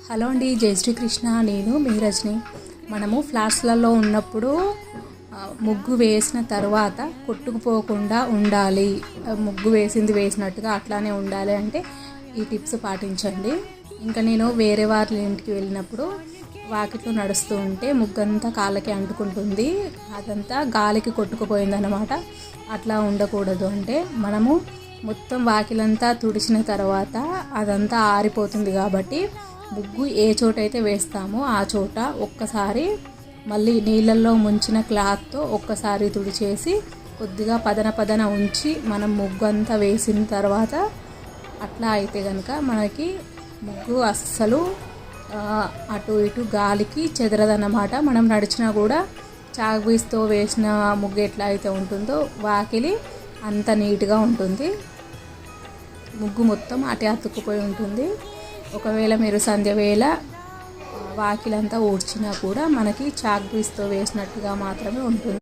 Hello అండి, జై శ్రీకృష్ణ. నేను మీ రజని. మనము ఫ్లాట్స్లలో ఉన్నప్పుడు ముగ్గు వేసిన తర్వాత కొట్టుకుపోకుండా ఉండాలి, ముగ్గు వేసినట్టుగా అట్లానే ఉండాలి అంటే ఈ టిప్స్ పాటించండి. ఇంకా నేను వేరే వాళ్ళ ఇంటికి వెళ్ళినప్పుడు వాకిట్లో నడుస్తూ ఉంటే ముగ్గంతా కాళ్ళకి అంటుకుంటుంది, అదంతా గాలికి కొట్టుకుపోయిందన్నమాట. అట్లా ఉండకూడదు. అంటే మనము మొత్తం వాకిలంతా తుడిచిన తర్వాత అదంతా ఆరిపోతుంది కాబట్టి ముగ్గు ఏ చోట అయితే వేస్తామో ఆ చోట ఒక్కసారి మళ్ళీ నీళ్ళల్లో ముంచిన క్లాత్తో ఒక్కసారి తుడిచేసి కొద్దిగా పదన ఉంచి మనం ముగ్గు అంతా వేసిన తర్వాత అట్లా అయితే కనుక మనకి ముగ్గు అస్సలు అటు ఇటు గాలికి చెదరదన్నమాట. మనం నడిచినా కూడా చాక్పీస్తో వేసిన ముగ్గు ఎట్లా అయితే ఉంటుందో వాకిలి అంత నీట్గా ఉంటుంది. ముగ్గు మొత్తం అటే అతుక్కుపోయి ఉంటుంది. ఒకవేళ మీరు సంధ్య వేళ వాకిలంతా ఊడ్చినా కూడా మనకి చాక్పీస్తో వేసినట్టుగా మాత్రమే ఉంటుంది.